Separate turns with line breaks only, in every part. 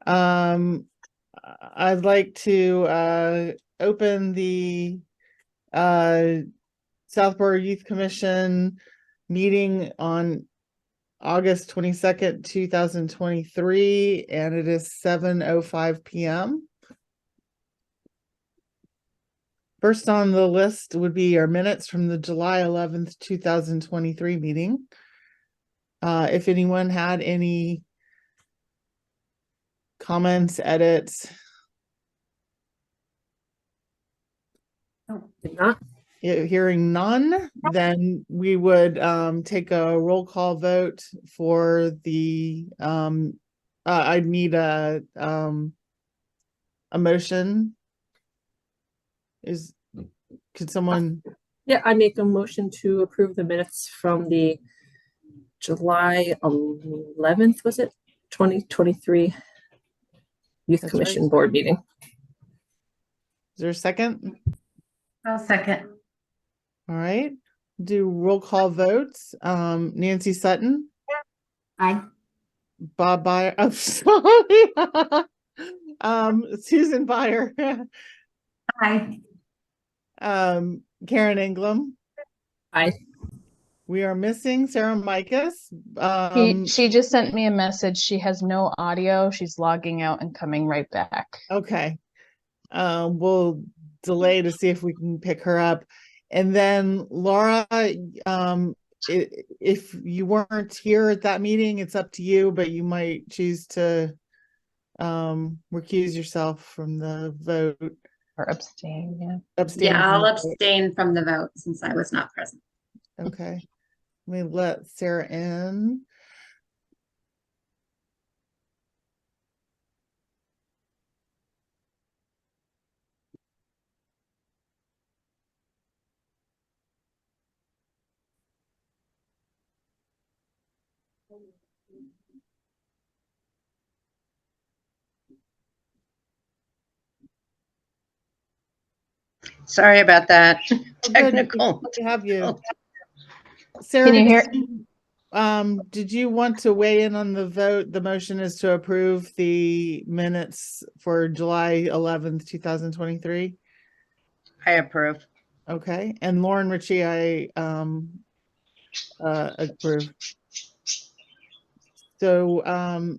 I'd like to open the Southborough Youth Commission meeting on August 22nd, 2023, and it is 7:05 p.m. First on the list would be our minutes from the July 11th, 2023 meeting. If anyone had any comments, edits.
Did not.
Hearing none, then we would take a roll call vote for the I'd need a motion. Could someone?
Yeah, I make a motion to approve the minutes from the July 11th, was it? 2023 Youth
That's
Commission
right.
Board meeting.
Is there a second?
I'll second.
All right. Do roll call votes. Nancy Sutton.
Aye.
Bob Byer. I'm sorry. Susan Byer.
Aye.
Karen Ingram.
Aye.
We are missing Sarah Micas.
She just sent me a message. She has no audio. She's logging out and coming right back.
Okay. We'll delay to see if we can pick her up. And then Laura, if you weren't here at that meeting, it's up to you, but you might choose to recuse yourself from the vote.
Or abstain, yeah.
Abstain.
Yeah, I'll abstain from the vote since I was not present.
Okay. Let me let Sarah in.
Sorry about that.
Technical. Good to have you. Sarah,
can you hear?
Did you want to weigh in on the vote? The motion is to approve the minutes for July 11th, 2023.
I approve.
Okay. And Lauren Ritchie, I approve. So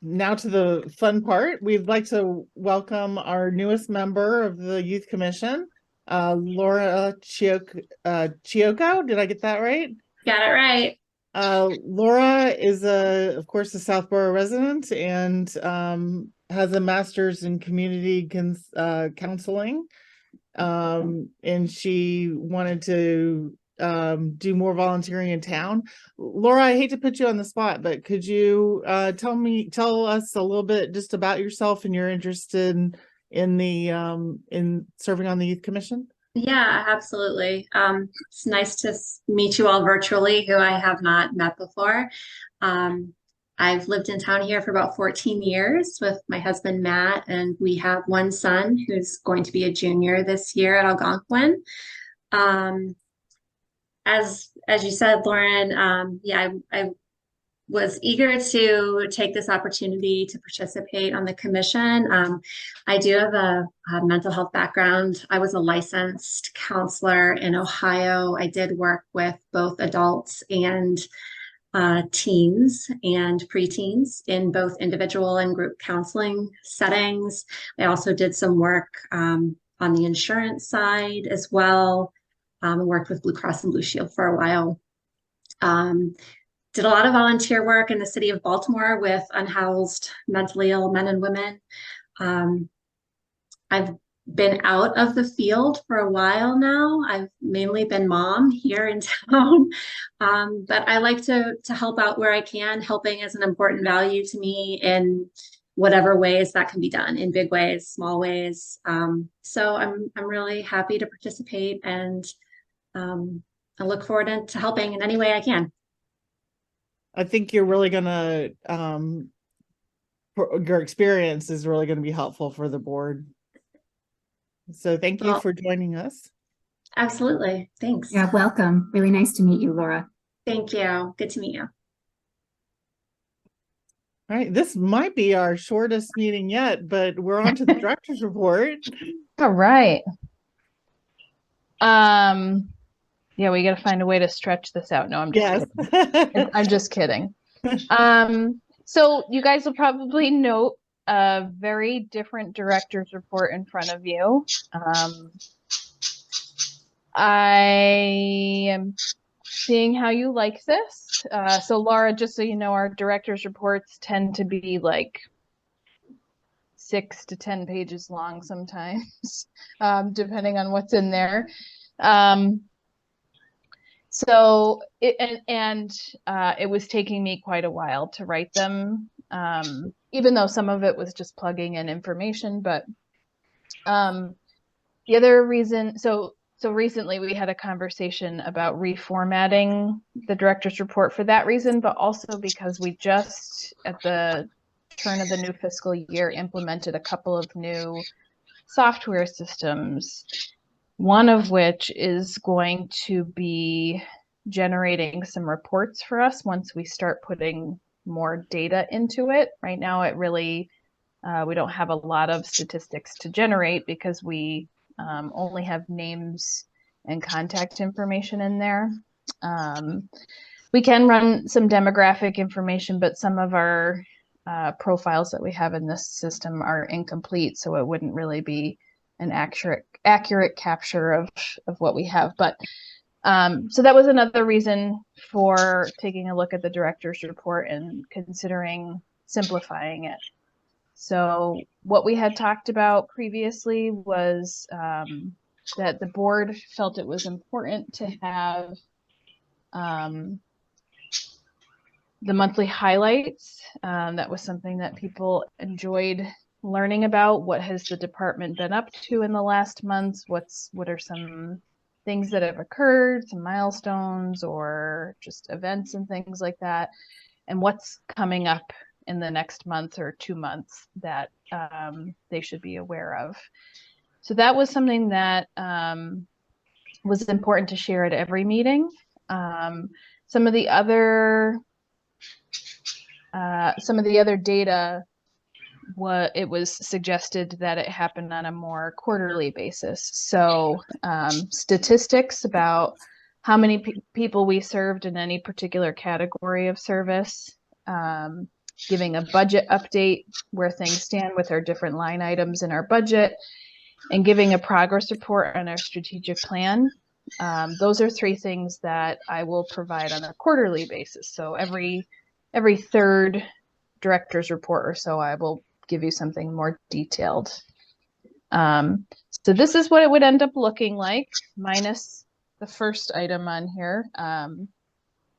now to the fun part. We'd like to welcome our newest member of the Youth Commission, Laura Chioco. Did I get that right?
Got it right.
Laura is of course, a Southborough resident and has a master's in community counseling. And she wanted to do more volunteering in town. Laura, I hate to put you on the spot, but could you tell us a little bit just about yourself and your interest in serving on the Youth Commission?
Yeah, absolutely. It's nice to meet you all virtually who I have not met before. I've lived in town here for about 14 years with my husband, Matt, and we have one son who's going to be a junior this year at Algonquin. As you said, Lauren, yeah, I was eager to take this opportunity to participate on the commission. I do have a mental health background. I was a licensed counselor in Ohio. I did work with both adults and teens and preteens in both individual and group counseling settings. I also did some work on the insurance side as well. Worked with Blue Cross and Blue Shield for a while. Did a lot of volunteer work in the city of Baltimore with unhoused mentally ill men and women. I've been out of the field for a while now. I've mainly been mom here in town, but I like to help out where I can. Helping is an important value to me in whatever ways that can be done, in big ways, small ways. So I'm really happy to participate, and I look forward to helping in any way I can.
I think you're really gonna your experience is really going to be helpful for the board. So thank you for joining us.
Absolutely. Thanks.
Yeah, welcome. Really nice to meet you, Laura.
Thank you. Good to meet you.
All right, this might be our shortest meeting yet, but we're on to the director's report.
All right. Yeah, we got to find a way to stretch this out. No, I'm just kidding. I'm just kidding. So you guys will probably note a very different director's report in front of you. I am seeing how you like this. So Laura, just so you know, our director's reports tend to be like 6 to 10 pages long sometimes, depending on what's in there. So it was taking me quite a while to write them, even though some of it was just plugging in information. But the other reason, so recently we had a conversation about reformatting the director's report for that reason, but also because we just at the turn of the new fiscal year implemented a couple of new software systems, one of which is going to be generating some reports for us once we start putting more data into it. Right now, it really, we don't have a lot of statistics to generate because we only have names and contact information in there. We can run some demographic information, but some of our profiles that we have in this system are incomplete, so it wouldn't really be an accurate capture of what we have. But so that was another reason for taking a look at the director's report and considering simplifying it. So what we had talked about previously was that the board felt it was important to have the monthly highlights. That was something that people enjoyed learning about. What has the department been up to in the last months? What are some things that have occurred, some milestones or just events and things like that, and what's coming up in the next month or 2 months that they should be aware of. So that was something that was important to share at every meeting. Some of the other data, it was suggested that it happened on a more quarterly basis. So statistics about how many people we served in any particular category of service, giving a budget update where things stand with our different line items in our budget, and giving a progress report on our strategic plan. Those are 3 things that I will provide on a quarterly basis. So every third director's report or so, I will give you something more detailed. So this is what it would end up looking like, minus the first item on here.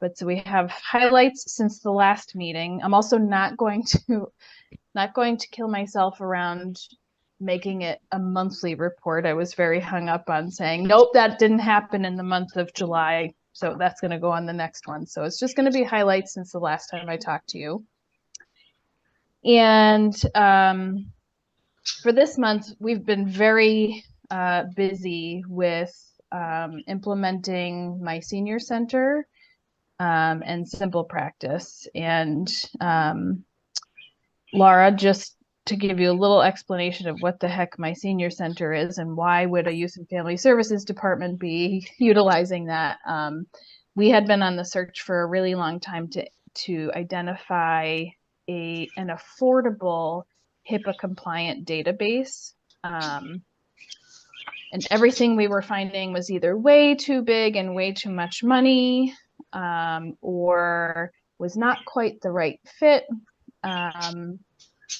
But so we have highlights since the last meeting. I'm also not going to kill myself around making it a monthly report. I was very hung up on saying, nope, that didn't happen in the month of July. So that's going to go on the next one. So it's just going to be highlights since the last time I talked to you. And for this month, we've been very busy with implementing my senior center and simple practice. And Laura, just to give you a little explanation of what the heck my senior center is and why would a youth and family services department be utilizing that. We had been on the search for a really long time to identify an affordable HIPAA compliant database. And everything we were finding was either way too big and way too much money, or was not quite the right fit.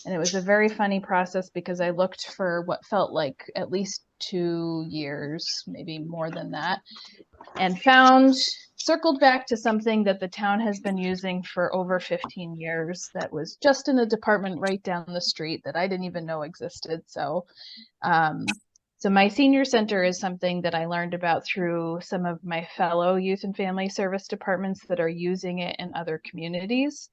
And it was a very funny process because I looked for what felt like at least 2 years, maybe more than that, and circled back to something that the town has been using for over 15 years that was just in a department right down the street that I didn't even know existed. So my senior center is something that I learned about through some of my fellow youth and family service departments that are using it in other communities.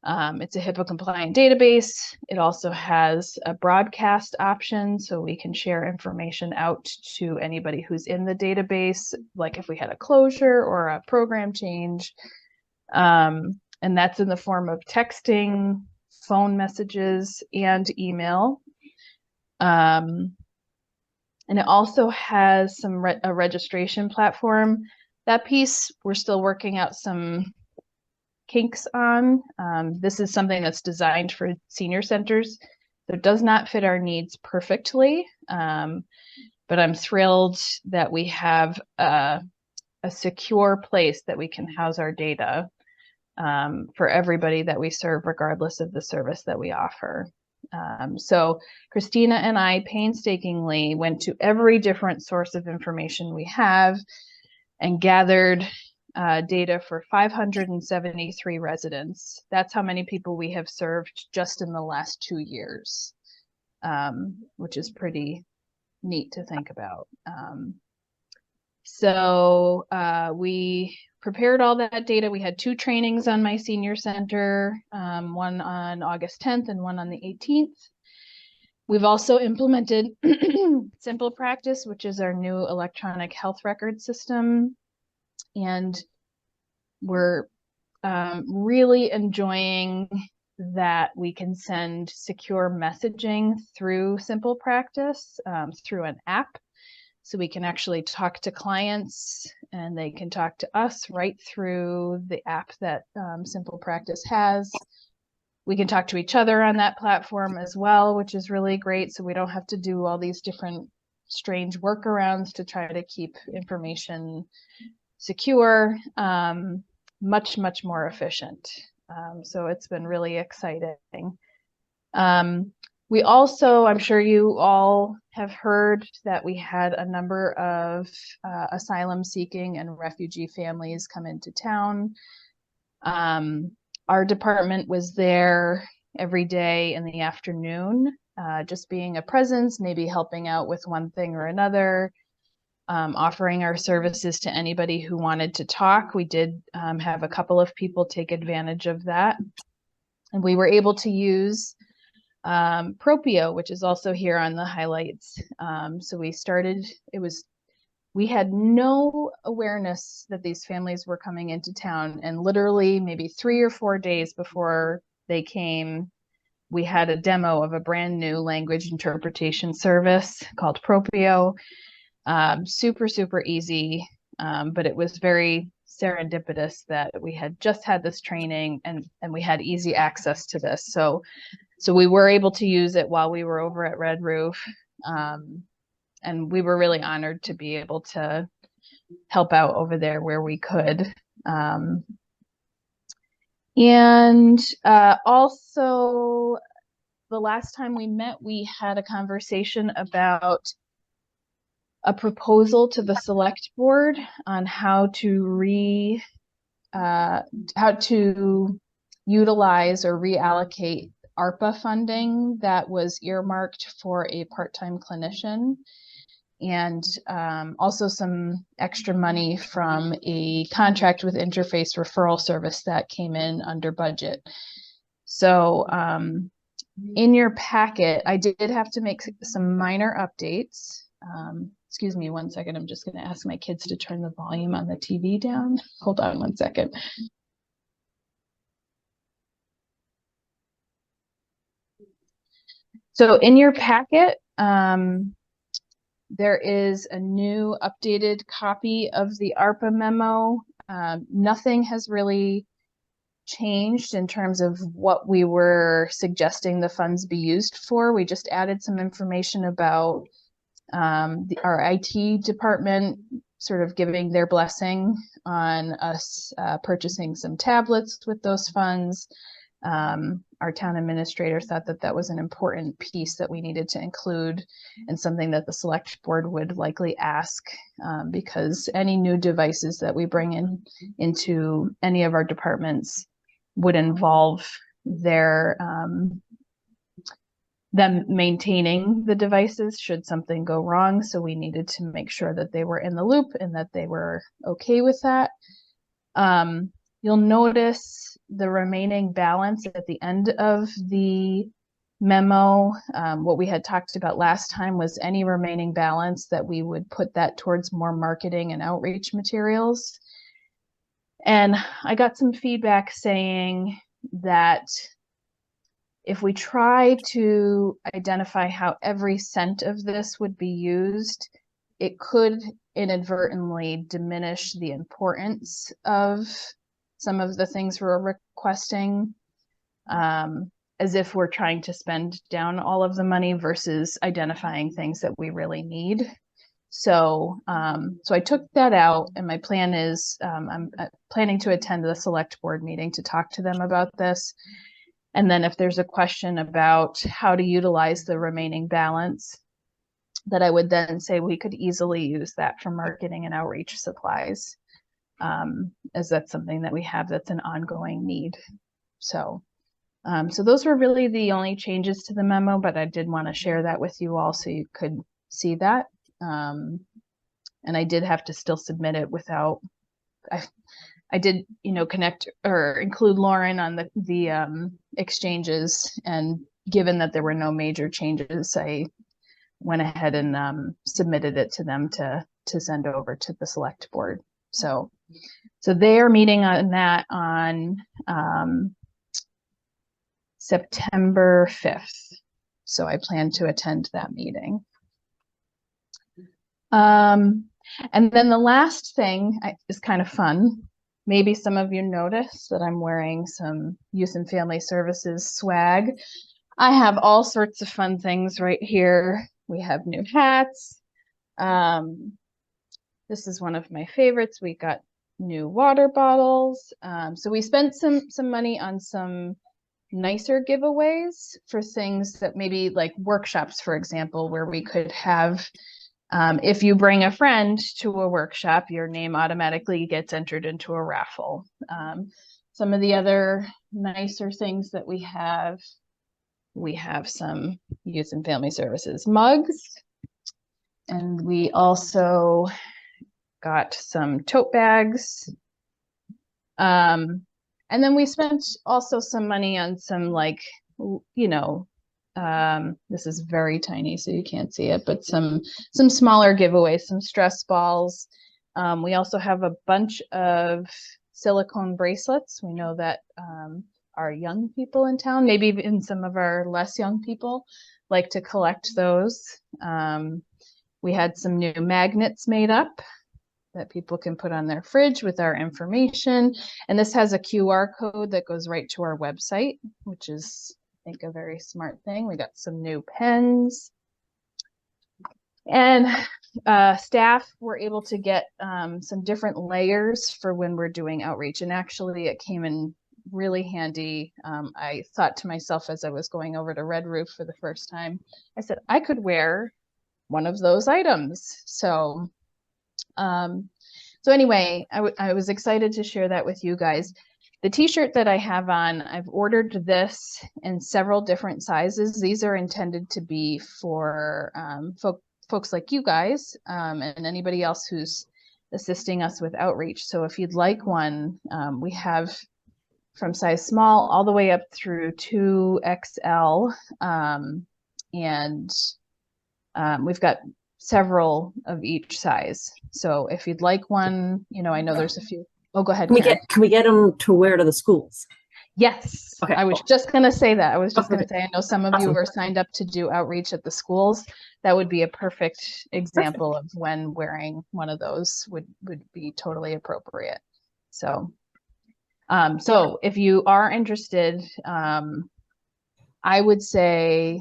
It's a HIPAA compliant database. It also has a broadcast option, so we can share information out to anybody who's in the database, like if we had a closure or a program change. And that's in the form of texting, phone messages and email. And it also has a registration platform. That piece, we're still working out some kinks on. This is something that's designed for senior centers. So it does not fit our needs perfectly, but I'm thrilled that we have a secure place that we can house our data for everybody that we serve, regardless of the service that we offer. So Christina and I painstakingly went to every different source of information we have and gathered data for 573 residents. That's how many people we have served just in the last 2 years, which is pretty neat to think about. So we prepared all that data. We had 2 trainings on My Senior Center, one on August 10th and one on the 18th. We've also implemented Simple Practice, which is our new electronic health record system. And we're really enjoying that we can send secure messaging through Simple Practice, through an app. So we can actually talk to clients and they can talk to us right through the app that Simple Practice has. We can talk to each other on that platform as well, which is really great. So we don't have to do all these different strange workarounds to try to keep information secure. Much, much more efficient. So it's been really exciting. We also, I'm sure you all have heard that we had a number of asylum seeking and refugee families come into town. Our department was there every day in the afternoon, just being a presence, maybe helping out with one thing or another, offering our services to anybody who wanted to talk. We did have a couple of people take advantage of that. And we were able to use Propio, which is also here on the highlights. So we had no awareness that these families were coming into town, and literally maybe 3 or 4 days before they came, we had a demo of a brand new language interpretation service called Propio. Super, super easy, but it was very serendipitous that we had just had this training and we had easy access to this. So we were able to use it while we were over at Red Roof. And we were really honored to be able to help out over there where we could. Also, the last time we met, we had a conversation about a proposal to the select board on how to utilize or reallocate ARPA funding that was earmarked for a part-time clinician, and also some extra money from a contract with Interface Referral Service that came in under budget. So in your packet, I did have to make some minor updates. Excuse me 1 second. I'm just going to ask my kids to turn the volume on the TV down. Hold on 1 second. So in your packet, there is a new updated copy of the ARPA memo. Nothing has really changed in terms of what we were suggesting the funds be used for. We just added some information about our IT department sort of giving their blessing on us purchasing some tablets with those funds. Our town administrator thought that that was an important piece that we needed to include and something that the select board would likely ask, because any new devices that we bring into any of our departments would involve them maintaining the devices should something go wrong. So we needed to make sure that they were in the loop and that they were okay with that. You'll notice the remaining balance at the end of the memo. What we had talked about last time was any remaining balance that we would put that towards more marketing and outreach materials. And I got some feedback saying that if we try to identify how every cent of this would be used, it could inadvertently diminish the importance of some of the things we're requesting, as if we're trying to spend down all of the money versus identifying things that we really need. So, so I took that out, and my plan is I'm planning to attend the select board meeting to talk to them about this. And then if there's a question about how to utilize the remaining balance, that I would then say we could easily use that for marketing and outreach supplies, as that's something that we have that's an ongoing need. So, so those were really the only changes to the memo, but I did want to share that with you all so you could see that. And I did have to still submit it without, I did, you know, connect or include Lauren on the exchanges, and given that there were no major changes, I went ahead and submitted it to them to send over to the select board. So they are meeting on that on September 5th. So I plan to attend that meeting. And then the last thing is kind of fun. Maybe some of you noticed that I'm wearing some Youth and Family Services swag. I have all sorts of fun things right here. We have new hats. This is one of my favorites. We got new water bottles. So we spent some money on some nicer giveaways for things that maybe like workshops, for example, where we could have, if you bring a friend to a workshop, your name automatically gets entered into a raffle. Some of the other nicer things that we have some Youth and Family Services mugs, and we also got some tote bags. And then we spent also some money on some, like, you know, this is very tiny, so you can't see it, but some smaller giveaways, some stress balls. We also have a bunch of silicone bracelets. We know that our young people in town, maybe even some of our less young people, like to collect those. We had some new magnets made up that people can put on their fridge with our information. And this has a QR code that goes right to our website, which is, I think, a very smart thing. We got some new pens. And staff were able to get some different layers for when we're doing outreach. And actually, it came in really handy. I thought to myself as I was going over to Red Roof for the first time, I said, I could wear one of those items. So anyway, I was excited to share that with you guys. The t-shirt that I have on, I've ordered this in several different sizes. These are intended to be for folks like you guys and anybody else who's assisting us with outreach. So if you'd like one, we have from size small all the way up through 2XL. And we've got several of each size. So if you'd like one, you know, I know there's a few. Oh, go ahead.
Can we get them to wear to the schools?
Yes.
Okay.
I was just going to say that. I was just going to say, I know some of you are signed up to do outreach at the schools. That would be a perfect example of when wearing one of those would be totally appropriate. So, so if you are interested, I would say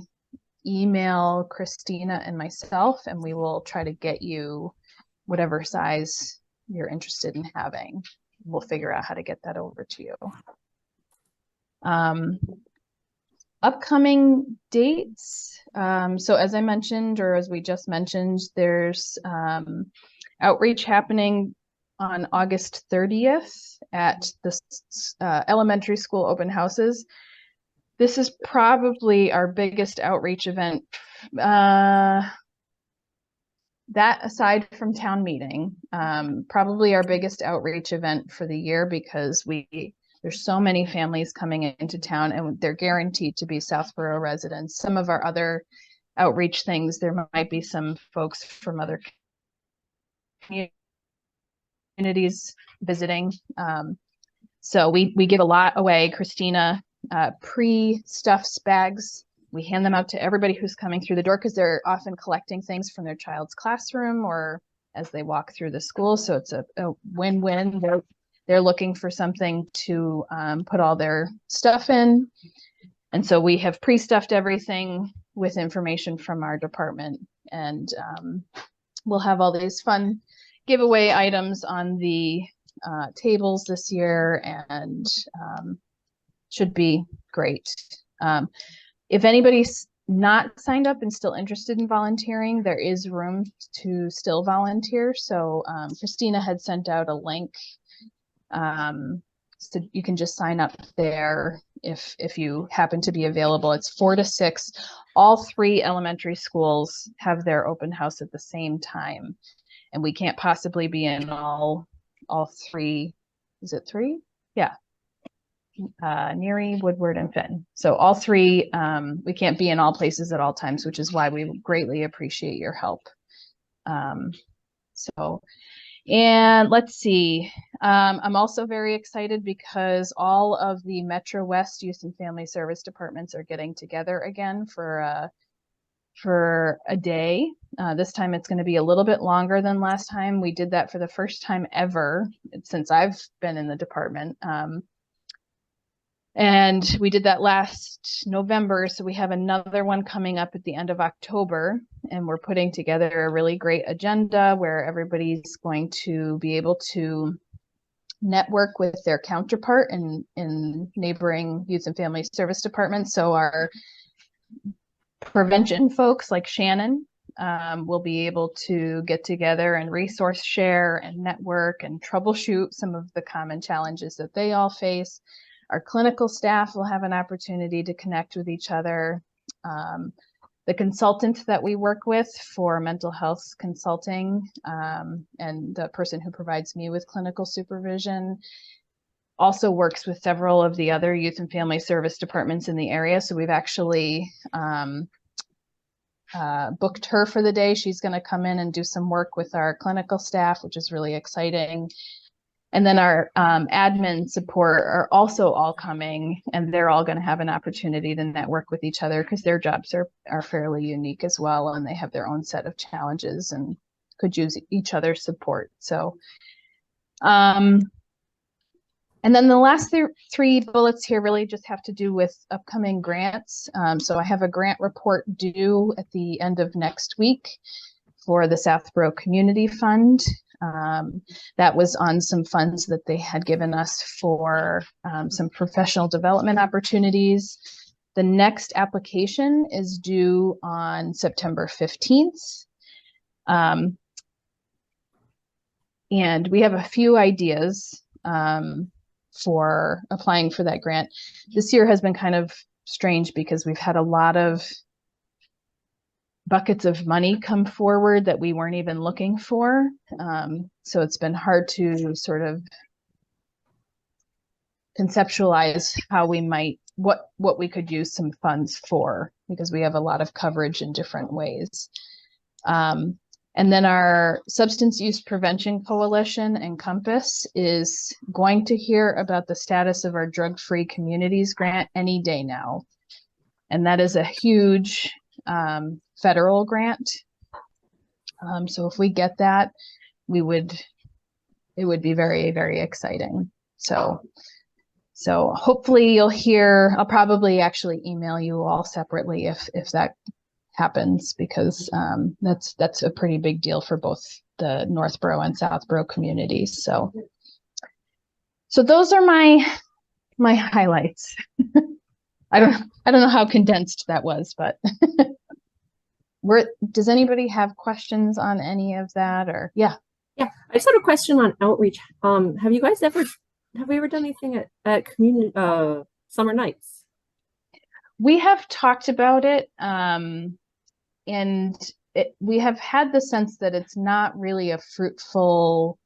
email Christina and myself, and we will try to get you whatever size you're interested in having. We'll figure out how to get that over to you. Upcoming dates. So as I mentioned, or as we just mentioned, there's outreach happening on August 30th at the elementary school open houses. This is probably our biggest outreach event. That aside from town meeting, probably our biggest outreach event for the year, because there's so many families coming into town and they're guaranteed to be Southborough residents. Some of our other outreach things, there might be some folks from other communities visiting. So we give a lot away. Christina pre-stuffed bags. We hand them out to everybody who's coming through the door because they're often collecting things from their child's classroom or as they walk through the school. So it's a win-win. They're looking for something to put all their stuff in. And so we have pre-stuffed everything with information from our department. And we'll have all these fun giveaway items on the tables this year, and should be great. If anybody's not signed up and still interested in volunteering, there is room to still volunteer. So Christina had sent out a link. So you can just sign up there if you happen to be available. It's 4 to 6. All 3 elementary schools have their open house at the same time. And we can't possibly be in all 3. Is it 3? Yeah. Neary, Woodward, and Fenton. So all 3, we can't be in all places at all times, which is why we greatly appreciate your help. And let's see, I'm also very excited because all of the Metro West Youth and Family Service departments are getting together again for a day. This time it's going to be a little bit longer than last time. We did that for the first time ever since I've been in the department. And we did that last November. So we have another one coming up at the end of October, and we're putting together a really great agenda where everybody's going to be able to network with their counterpart in neighboring youth and family service departments. So our prevention folks like Shannon will be able to get together and resource share and network and troubleshoot some of the common challenges that they all face. Our clinical staff will have an opportunity to connect with each other. The consultant that we work with for mental health consulting and the person who provides me with clinical supervision also works with several of the other youth and family service departments in the area. So we've actually booked her for the day. She's going to come in and do some work with our clinical staff, which is really exciting. And then our admin support are also all coming, and they're all going to have an opportunity to network with each other because their jobs are fairly unique as well, and they have their own set of challenges and could use each other's support. So, and then the last 3 bullets here really just have to do with upcoming grants. So I have a grant report due at the end of next week for the Southborough Community Fund. That was on some funds that they had given us for some professional development opportunities. The next application is due on September 15th. And we have a few ideas for applying for that grant. This year has been kind of strange because we've had a lot of buckets of money come forward that we weren't even looking for. So it's been hard to sort of conceptualize how we might, what we could use some funds for, because we have a lot of coverage in different ways. And then our Substance Use Prevention Coalition and Compass is going to hear about the status of our Drug-Free Communities grant any day now. And that is a huge federal grant. So if we get that, it would be very, very exciting. So hopefully you'll hear, I'll probably actually email you all separately if that happens, because that's a pretty big deal for both the Northborough and Southborough communities. So those are my highlights. I don't know how condensed that was, but does anybody have questions on any of that? Or yeah,
I just had a question on outreach. Have we ever done anything at community summer nights?
We have talked about it, and we have had the sense that it's not really a fruitful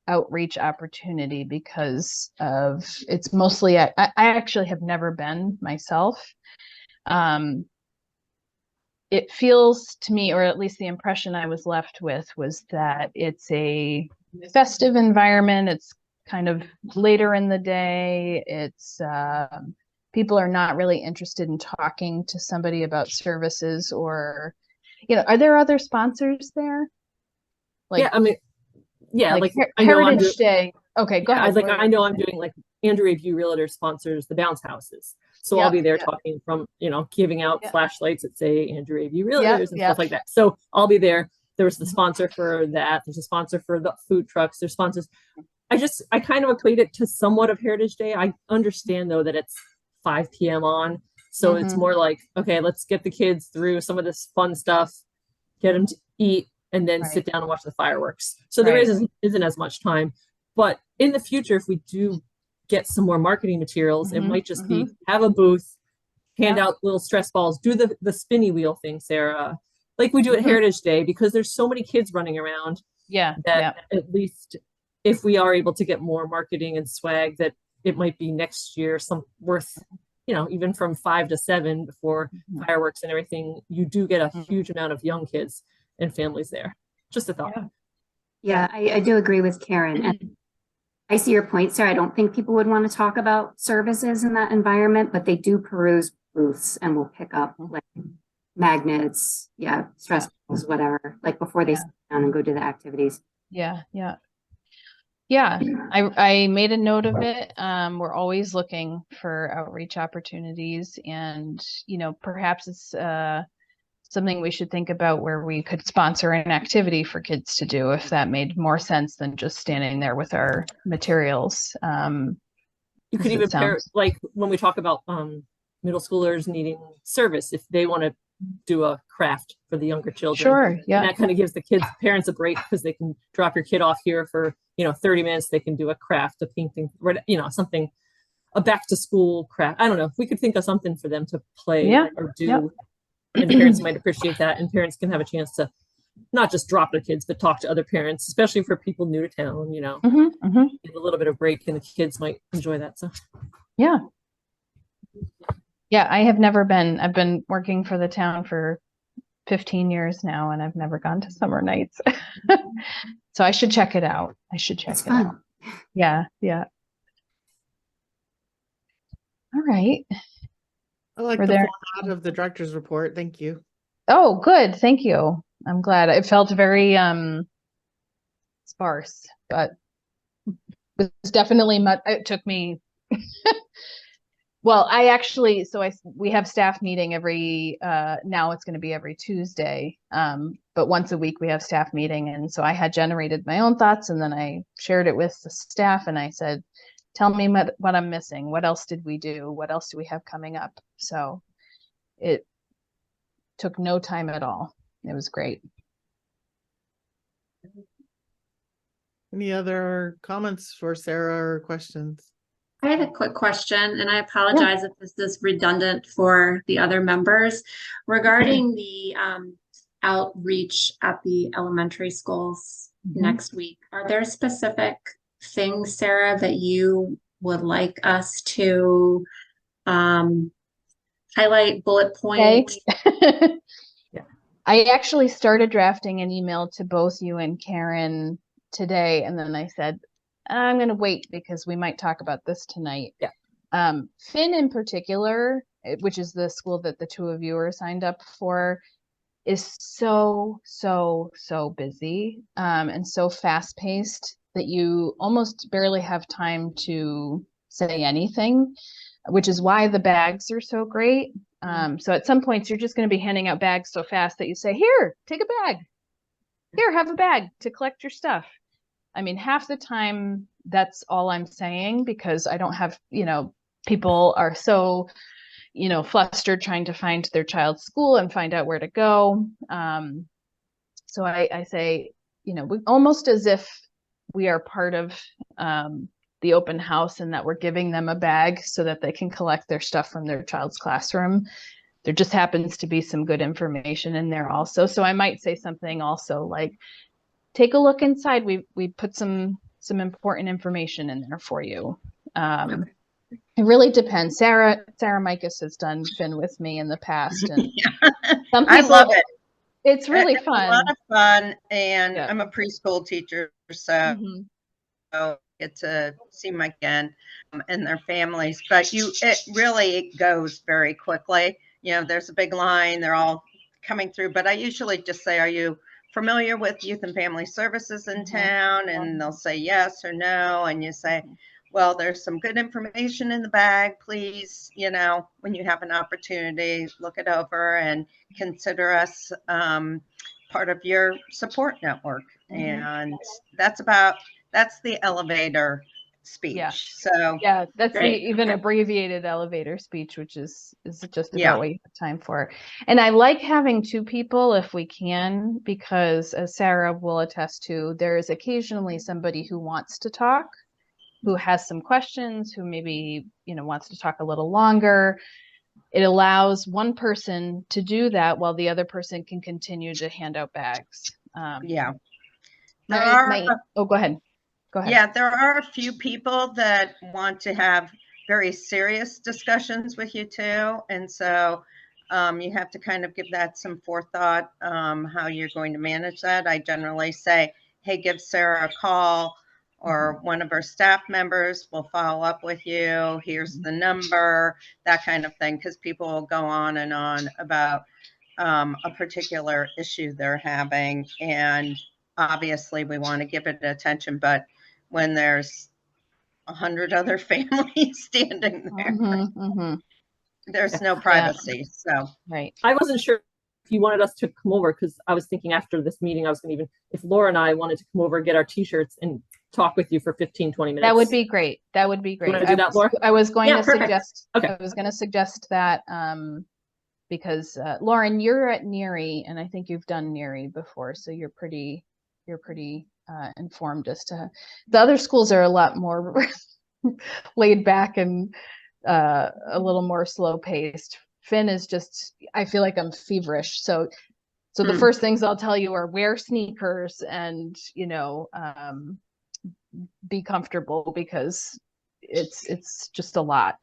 outreach opportunity because of it's mostly I actually have never been myself. It feels to me, or at least the impression I was left with, was that it's a festive environment. It's kind of later in the day. It's people are not really interested in talking to somebody about services or, are there other sponsors there? Like,
Yeah, I mean, yeah,
like
I know I'm
Heritage Day. Okay, go ahead.
I know I'm doing like Andrew View Realtor sponsors the bounce houses. So I'll be there talking from, giving out flashlights that say Andrew View Realtors and stuff like that. So I'll be there. There's the sponsor for that. There's a sponsor for the food trucks. There's sponsors. I kind of equate it to somewhat of Heritage Day. I understand though that it's 5 p.m. on. So it's more like, okay, let's get the kids through some of this fun stuff, get them to eat, and then sit down and watch the fireworks. So there isn't as much time. But in the future, if we do get some more marketing materials, it might just be have a booth, hand out little stress balls, do the spinny wheel thing, Sarah, like we do at Heritage Day, because there's so many kids running around. At least if we are able to get more marketing and swag, that it might be next year some worth, even from 5 to 7 before fireworks and everything, you do get a huge amount of young kids and families there. Just a thought.
Yeah, I do agree with Karen. And I see your point, Sarah. I don't think people would want to talk about services in that environment, but they do peruse booths and will pick up like magnets, stress balls, whatever, like before they sit down and go do the activities.
I made a note of it. We're always looking for outreach opportunities, and perhaps it's something we should think about where we could sponsor an activity for kids to do, if that made more sense than just standing there with our materials.
You could even pair, like when we talk about middle schoolers needing service, if they want to do a craft for the younger children.
Sure. Yeah.
And that kind of gives the kids, parents a break, because they can drop your kid off here for, 30 minutes. They can do a craft, a painting, something, a back to school craft. I don't know. We could think of something for them to play or do. And parents might appreciate that. And parents can have a chance to not just drop their kids, but talk to other parents, especially for people new to town, get a little bit of break, and the kids might enjoy that. So,
yeah, I have never been. I've been working for the town for 15 years now, and I've never gone to summer nights. So I should check it out. It's out. Yeah. All right.
I like the format of the director's report. Thank you.
Oh, good. Thank you. I'm glad. It felt very sparse, but it was definitely much. It took me. Well, we have staff meeting every, now it's going to be every Tuesday. But once a week we have staff meeting. And so I had generated my own thoughts, and then I shared it with the staff, and I said, tell me what I'm missing. What else did we do? What else do we have coming up? So it took no time at all. It was great.
Any other comments for Sarah or questions?
I have a quick question, and I apologize if this is redundant for the other members regarding the outreach at the elementary schools next week. Are there specific things, Sarah, that you would like us to highlight, bullet point?
I actually started drafting an email to both you and Karen today, and then I said, I'm going to wait because we might talk about this tonight. Finn in particular, which is the school that the two of you are signed up for, is so busy and so fast paced that you almost barely have time to say anything, which is why the bags are so great. So at some points you're just going to be handing out bags so fast that you say, here, take a bag. Here, have a bag to collect your stuff. I mean, half the time that's all I'm saying, because I don't have, people are so, flustered trying to find their child's school and find out where to go. So I say, almost as if we are part of the open house, and that we're giving them a bag so that they can collect their stuff from their child's classroom. There just happens to be some good information in there also. So I might say something also like, take a look inside. We put some important information in there for you. It really depends. Sarah Micus has been with me in the past, and some people,
I love it.
It's really fun.
A lot of fun, and I'm a preschool teacher, so get to see them again and their families. But it really goes very quickly. You know, there's a big line, they're all coming through, but I usually just say, are you familiar with Youth and Family Services in town? And they'll say yes or no. And you say, well, there's some good information in the bag. Please, you know, when you have an opportunity, look it over and consider us part of your support network. And that's the elevator speech.
Yeah.
So
yeah, that's the
Great.
even abbreviated elevator speech, which is just about what you have time for. And I like having two people if we can, because as Sarah will attest to, there is occasionally somebody who wants to talk, who has some questions, who maybe, you know, wants to talk a little longer. It allows one person to do that while the other person can continue to hand out bags.
yeah.
Oh, go ahead. Go ahead.
Yeah, there are a few people that want to have very serious discussions with you too. And so you have to kind of give that some forethought, how you're going to manage that. I generally say, hey, give Sarah a call, or one of our staff members will follow up with you. Here's the number, that kind of thing, because people will go on and on about a particular issue they're having. And obviously we want to give it attention, but when there's 100 other families standing there, there's no privacy. So
right.
I wasn't sure if you wanted us to come over, because I was thinking after this meeting, I was going to even, if Laura and I wanted to come over, get our t-shirts and talk with you for 15, 20 minutes.
That would be great. That would be great.
You want to do that, Laura?
I was going to
perfect.
suggest,
Okay.
I was going to suggest that because Lauren, you're at NERI, and I think you've done NERI before, so you're pretty informed as to the other schools are a lot more laid back and a little more slow paced. Finn is just, I feel like I'm feverish. So the first things I'll tell you are wear sneakers and, you know, be comfortable, because it's just a lot.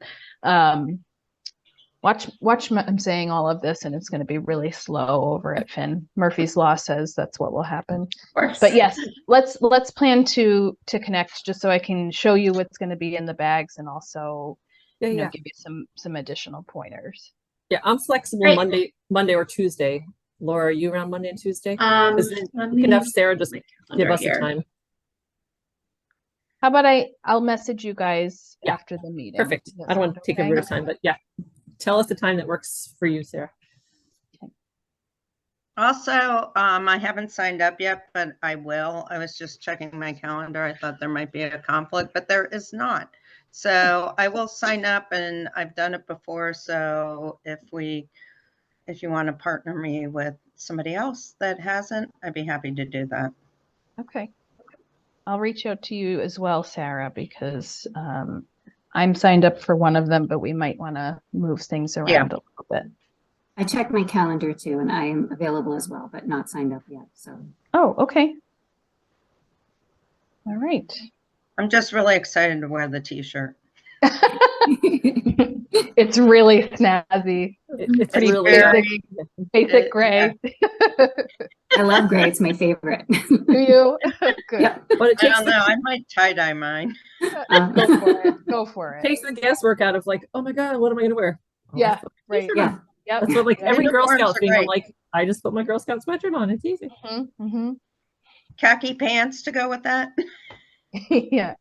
Watch I'm saying all of this, and it's going to be really slow over at Finn. Murphy's Law says that's what will happen. But yes, let's plan to connect, just so I can show you what's going to be in the bags, and also you know, give you some additional pointers.
Yeah, I'm flexible. Great. Monday or Tuesday. Laura, are you around Monday and Tuesday? We can have Sarah just give us a time.
How about I'll message you guys after the meeting.
Perfect. I don't want to take a bit of time, but yeah. Tell us the time that works for you, Sarah.
Also, I haven't signed up yet, but I will. I was just checking my calendar. I thought there might be a conflict, but there is not. So I will sign up, and I've done it before. So if you want to partner me with somebody else that hasn't, I'd be happy to do that.
Okay. I'll reach out to you as well, Sarah, because I'm signed up for one of them, but we might want to move things around a little bit.
I checked my calendar too, and I am available as well, but not signed up yet. So.
Oh, okay. All right.
I'm just really excited to wear the t-shirt.
It's really snazzy.
It's
pretty
really
basic gray.
I love gray. It's my favorite.
Do you? Good.
Yeah.
But it takes
I don't know. I might tie-dye mine.
Go for it. Go for it.
Takes the guesswork out of like, oh my God, what am I going to wear? Oh,
yeah. Right.
Yeah.
Yep.
That's what every Girl Scout thing. I'm like, I just put my Girl Scout sweatshirt on. It's easy.
Khaki pants to go with that.
Yeah.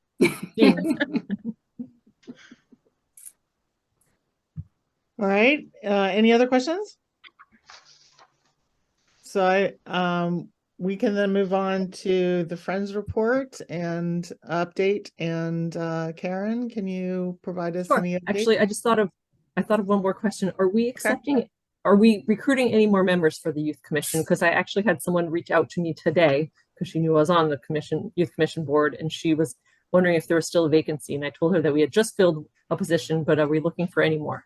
All right. Any other questions? So we can then move on to the Friends report and update. And Karen, can you provide us any update?
Actually, I thought of one more question. Are we accepting? Are we recruiting any more members for the Youth Commission? Because I actually had someone reach out to me today because she knew I was on the Youth Commission board, and she was wondering if there was still a vacancy. And I told her that we had just filled a position, but are we looking for any more?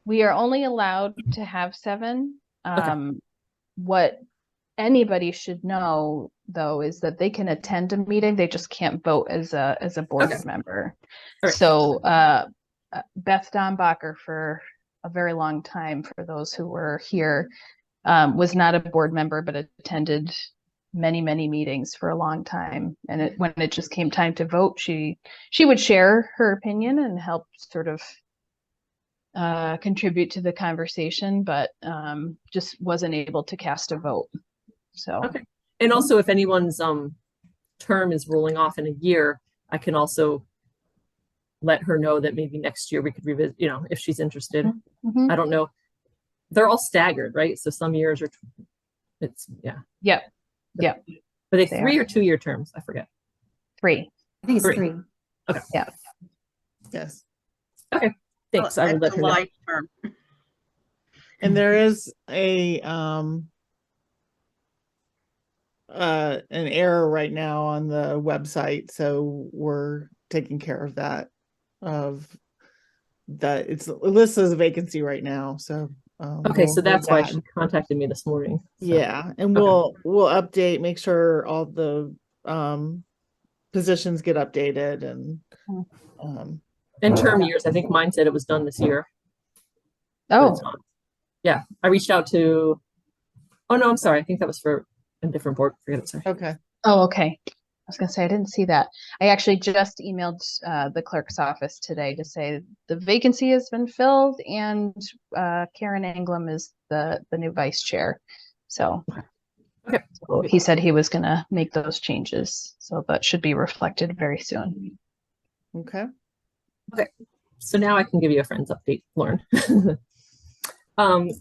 We are only allowed to have 7.
Okay.
What anybody should know, though, is that they can attend a meeting. They just can't vote as a board member.
Right.
So Beth Dombacher, for a very long time, for those who were here, was not a board member, but attended many meetings for a long time. And when it just came time to vote, she would share her opinion and help sort of contribute to the conversation, but just wasn't able to cast a vote. So
okay. And also, if anyone's term is rolling off in a year, I can also let her know that maybe next year we could revisit, you know, if she's interested.
mm-hmm.
I don't know. They're all staggered, right? So some years are, it's, yeah.
Yep. Yep.
Are they 3 or 2 year terms? I forget.
3.
I think it's 3.
Okay.
Yeah.
Yes.
Okay. Thanks. I will let her know.
July term.
And there is an error right now on the website, so we're taking care of that. It's listed as a vacancy right now, so
Okay, so that's why
that.
she contacted me this morning. So.
Yeah, and we'll update, make sure all the positions get updated
and term years. I think mine said it was done this year.
Oh,
yeah. I reached out to. Oh no, I'm sorry. I think that was for a different board. Forget it. Sorry.
Okay.
Oh, okay. I was gonna say I didn't see that. I actually just emailed the clerk's office today to say the vacancy has been filled and Karen Anglem is the new vice chair. So,
okay.
So he said he was gonna make those changes, so that should be reflected very soon.
Okay.
Okay. So now I can give you a friends update, Lauren.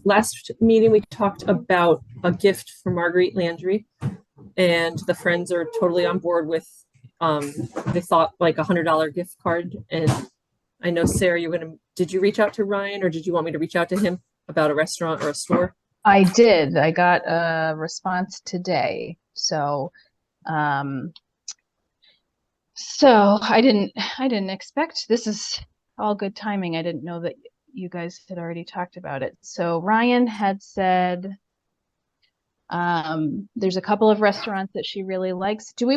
Last meeting we talked about a gift for Marguerite Landry, and the friends are totally on board with they thought like $100 gift card. And I know, Sarah, did you reach out to Ryan, or did you want me to reach out to him about a restaurant or a store?
I did. I got a response today. So I didn't expect, this is all good timing. I didn't know that you guys had already talked about it. So Ryan had said there's a couple of restaurants that she really likes. This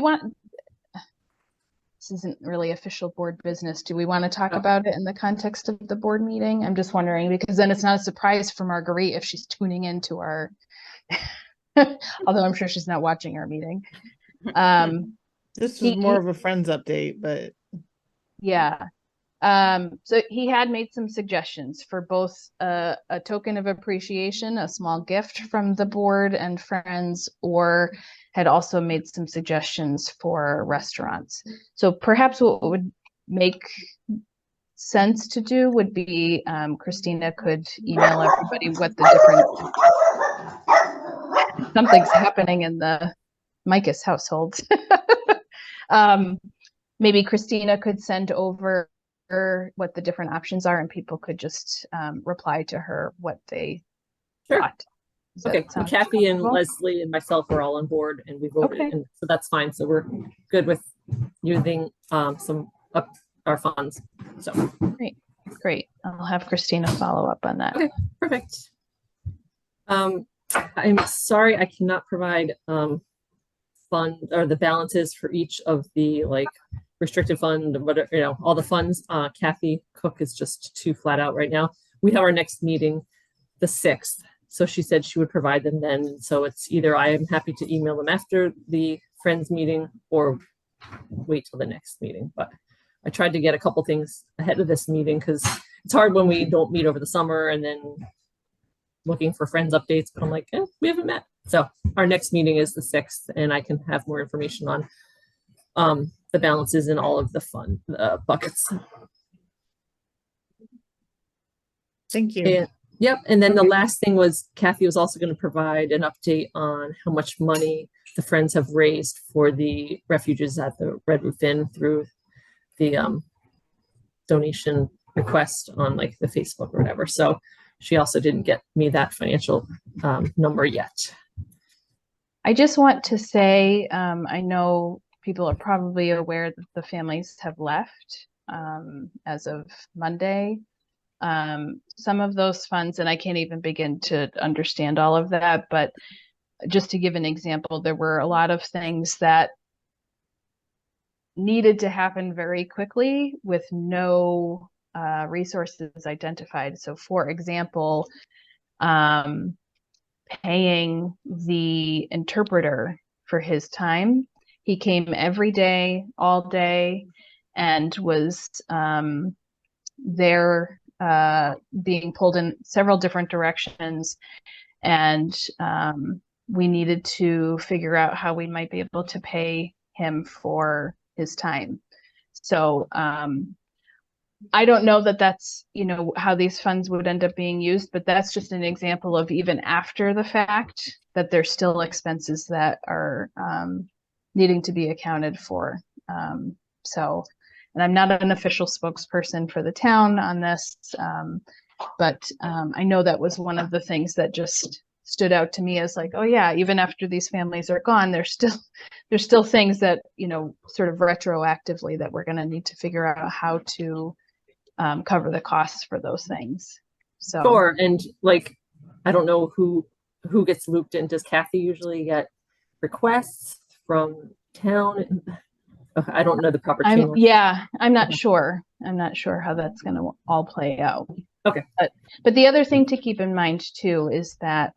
isn't really official board business. Do we want to talk about it in the context of the board meeting? I'm just wondering, because then it's not a surprise for Marguerite if she's tuning into our, although I'm sure she's not watching our meeting.
This was more of a friends update, but
yeah. So he had made some suggestions for both a token of appreciation, a small gift from the board and friends, or had also made some suggestions for restaurants. So perhaps what would make sense to do would be Christina could email everybody what the different, something's happening in the Micus household. Maybe Christina could send over what the different options are, and people could just reply to her what they thought.
Okay, well, Kathy and Leslie and myself are all on board, and we voted, and so that's fine. So we're good with using some of our funds. So
great. I'll have Christina follow up on that.
Okay, perfect. I'm sorry I cannot provide fund or the balances for each of the restricted fund, whatever, all the funds. Kathy Cook is just too flat out right now. We have our next meeting the 6th. So she said she would provide them then. So it's either I am happy to email them after the friends meeting or wait till the next meeting. But I tried to get a couple things ahead of this meeting because it's hard when we don't meet over the summer and then looking for friends updates. But I'm like, we haven't met. So our next meeting is the 6th, and I can have more information on the balances in all of the fund buckets.
Thank you.
Yep. And then the last thing was Kathy was also going to provide an update on how much money the friends have raised for the refuges at the Red Roof Inn through the donation request on the Facebook or whatever. So she also didn't get me that financial number yet.
I just want to say, I know people are probably aware that the families have left as of Monday. Some of those funds, and I can't even begin to understand all of that, but just to give an example, there were a lot of things that needed to happen very quickly with no resources identified. So for example, paying the interpreter for his time. He came every day, all day, and was there being pulled in several different directions. And we needed to figure out how we might be able to pay him for his time. So I don't know that that's, you know, how these funds would end up being used, but that's just an example of even after the fact that there's still expenses that are needing to be accounted for. And I'm not an official spokesperson for the town on this, but I know that was one of the things that just stood out to me as like, oh yeah, even after these families are gone, there's still things that, you know, sort of retroactively that we're going to need to figure out how to cover the costs for those things. So
sure. And like, I don't know who gets looped in. Does Kathy usually get requests from town? I don't know the proper channel.
I'm not sure. I'm not sure how that's going to all play out.
Okay.
But the other thing to keep in mind too is that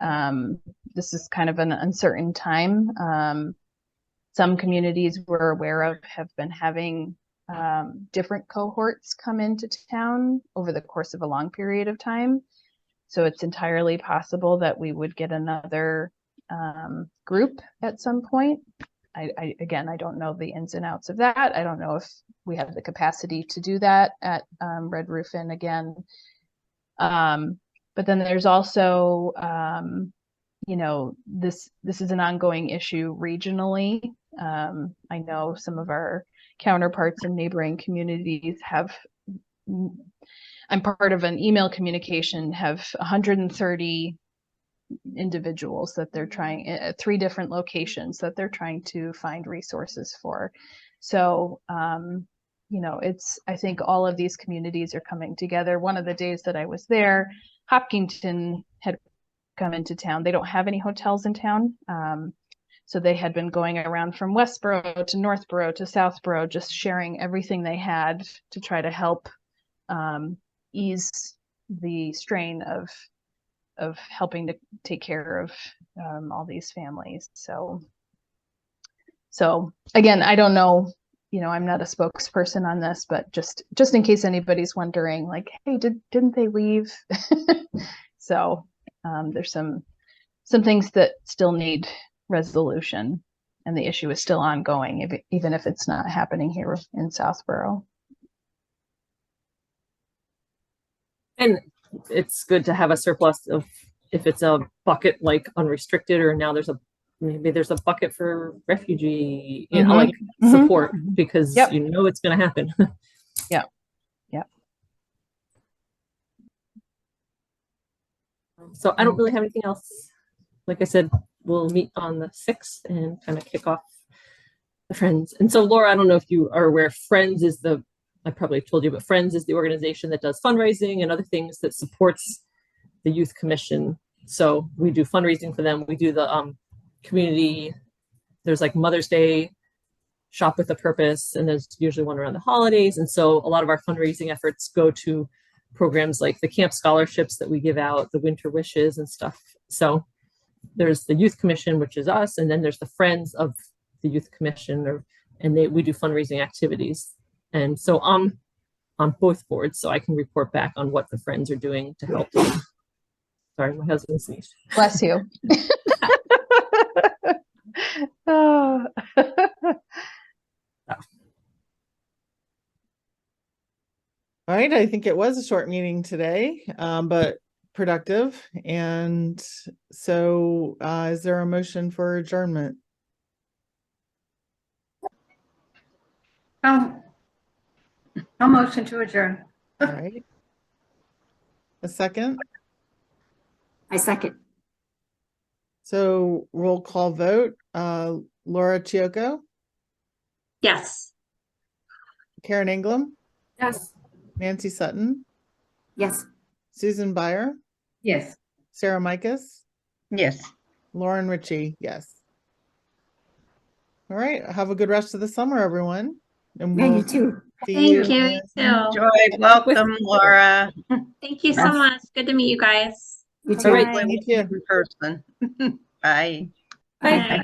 this is kind of an uncertain time. Some communities we're aware of have been having different cohorts come into town over the course of a long period of time. So it's entirely possible that we would get another group at some point. Again, I don't know the ins and outs of that. I don't know if we have the capacity to do that at Red Roof Inn again. But then there's also, you know, this is an ongoing issue regionally. I know some of our counterparts in neighboring communities have, I'm part of an email communication, have 130 individuals that they're trying at 3 different locations that they're trying to find resources for. So, you know, I think all of these communities are coming together. One of the days that I was there, Hopkinton had come into town. They don't have any hotels in town. So they had been going around from Westborough to Northborough to Southborough, just sharing everything they had to try to help ease the strain of helping to take care of all these families. So again, I don't know, you know, I'm not a spokesperson on this, but just in case anybody's wondering, like, hey, didn't they leave? So there's some things that still need resolution, and the issue is still ongoing, even if it's not happening here in Southborough.
And it's good to have a surplus of, if it's a bucket like unrestricted, or now maybe there's a bucket for refugee, you know, like support, because you know it's going to happen.
Yeah.
So I don't really have anything else. Like I said, we'll meet on the 6th and kind of kick off the Friends. And so Laura, I don't know if you are aware, Friends is I probably told you, but Friends is the organization that does fundraising and other things that supports the Youth Commission. So we do fundraising for them. We do the community, there's like Mother's Day shop with a purpose, and there's usually one around the holidays. And so a lot of our fundraising efforts go to programs like the camp scholarships that we give out, the winter wishes and stuff. So there's the Youth Commission, which is us, and then there's the Friends of the Youth Commission, we do fundraising activities. And so I'm on both boards, so I can report back on what the Friends are doing to help. Sorry, my husband sneezed.
Bless you. Oh.
All right, I think it was a short meeting today, but productive. And so is there a motion for adjournment?
I'll motion to adjourn.
All right. A second?
I second.
So roll call vote. Laura Chioco,
Yes.
Karen Ingram,
Yes.
Nancy Sutton,
Yes.
Susan Byer,
Yes.
Sarah Micas,
Yes.
Lauren Ritchie, yes. All right, have a good rest of the summer, everyone. And
Yeah,
we'll
you too.
see
Thank you.
you.
You too.
Joy, welcome, Laura.
Thank you so much. Good to meet you guys.
You
All
too.
right,
Hopefully
thank
we'll
you.
meet in person. Bye.
Bye.